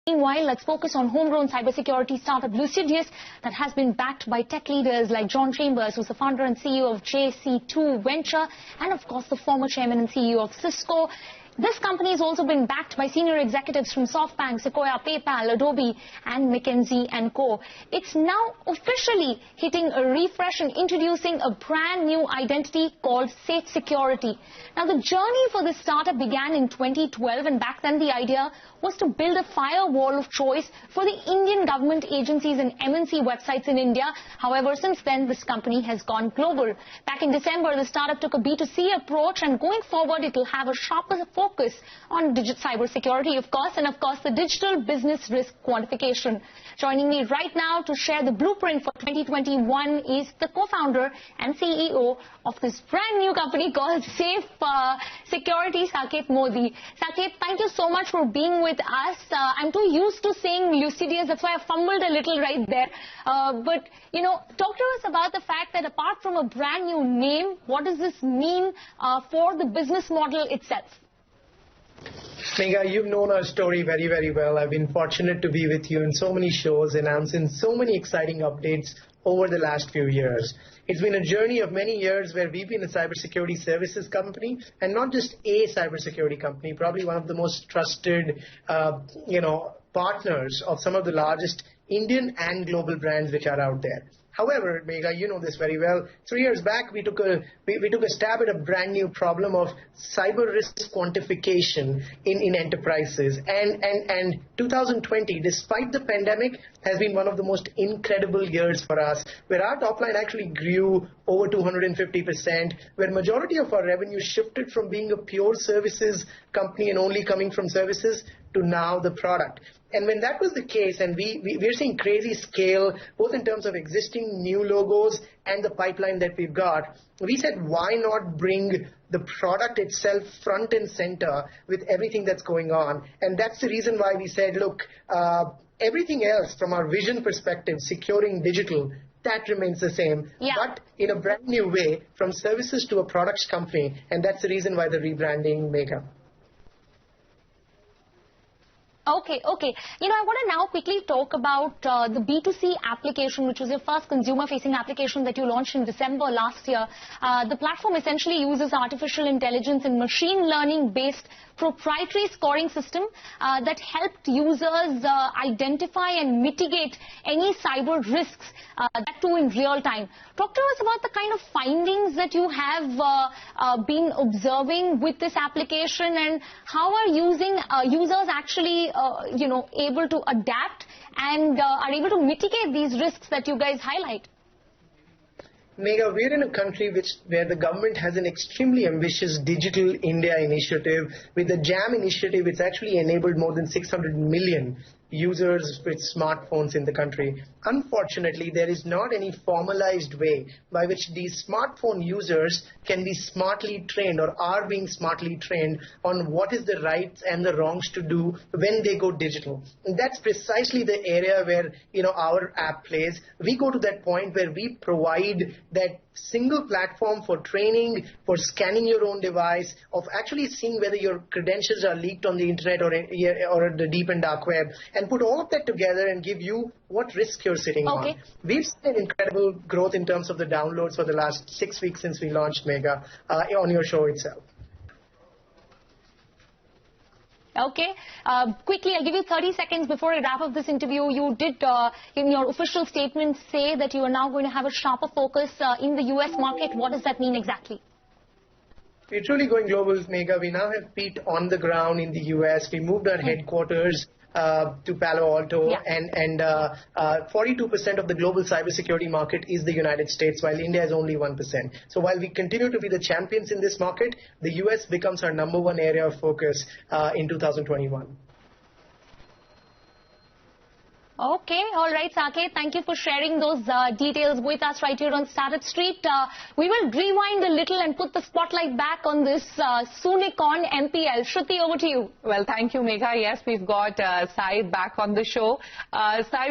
Meanwhile, let's focus on homegrown cybersecurity startup Lucideus that has been backed by tech leaders like John Chambers, who's the founder and CEO of JC2 Venture, and of course the former chairman and CEO of Cisco. This company has also been backed by senior executives from SoftBank, Sequoia, PayPal, Adobe, and McKinsey & Co. It's now officially hitting a refresh and introducing a brand new identity called Safe Security. Now, the journey for this startup began in 2012, and back then the idea was to build a firewall of choice for the Indian government agencies and MNC websites in India. However, since then, this company has gone global. Back in December, the startup took a B2C approach, and going forward, it will have a sharper focus on cybersecurity, of course, and of course, the digital business risk quantification. Joining me right now to share the blueprint for 2021 is the co-founder and CEO of this brand new company called Safe Security, Saket Modi. Saket, thank you so much for being with us. I'm too used to saying Lucideus, that's why I fumbled a little right there. But, you know, talk to us about the fact that apart from a brand new name, what does this mean for the business model itself? Megha, you've known our story very, very well. I've been fortunate to be with you in so many shows, announcing so many exciting updates over the last few years. It's been a journey of many years where we've been a cybersecurity services company, and not just a cybersecurity company, probably one of the most trusted, partners of some of the largest Indian and global brands which are out there. However, Megha, you know this very well. 3 years back, we took a stab at a brand new problem of cyber risk quantification in enterprises. And 2020, despite the pandemic, has been one of the most incredible years for us, where our top line actually grew over 250%, where majority of our revenue shifted from being a pure services company and only coming from services to now the product. And when that was the case, and we're seeing crazy scale, both in terms of existing new logos and the pipeline that we've got, we said, why not bring the product itself front and center with everything that's going on? And that's the reason why we said, look, everything else from our vision perspective, securing digital, that remains the same, but in a brand new way, from services to a products company. And that's the reason why the rebranding, Megha. Okay. You know, I want to now quickly talk about the B2C application, which was your first consumer-facing application that you launched in December last year. The platform essentially uses artificial intelligence and machine learning-based proprietary scoring system that helped users identify and mitigate any cyber risks, that too in real time. Talk to us about the kind of findings that you have been observing with this application, and how are users actually able to adapt and are able to mitigate these risks that you guys highlight? Megha, we're in a country where the government has an extremely ambitious Digital India initiative. With the JAM initiative, it's actually enabled more than 600 million users with smartphones in the country. Unfortunately, there is not any formalized way by which these smartphone users can be smartly trained or are being smartly trained on what is the rights and the wrongs to do when they go digital. And that's precisely the area where our app plays. We go to that point where we provide that single platform for training, for scanning your own device, of actually seeing whether your credentials are leaked on the internet or the deep and dark web, and put all of that together and give you what risk you're sitting on. We've seen incredible growth in terms of the downloads for the last 6 weeks since we launched, Megha, on your show itself. Okay. Quickly, I'll give you 30 seconds before I wrap up this interview. You did, in your official statement, say that you are now going to have a sharper focus in the US market. What does that mean exactly? We're truly going global, Megha. We now have feet on the ground in the US. We moved our headquarters to Palo Alto, and 42% of the global cybersecurity market is the United States, while India is only 1%. So while we continue to be the champions in this market, the US becomes our #1 area of focus in 2021. Okay, all right, Saket, thank you for sharing those details with us right here on Startup Street. We will rewind a little and put the spotlight back on this Soonicorn MPL. Shruti, over to you. Well, thank you, Megha. Yes, we've got Sai back on the show. Sai,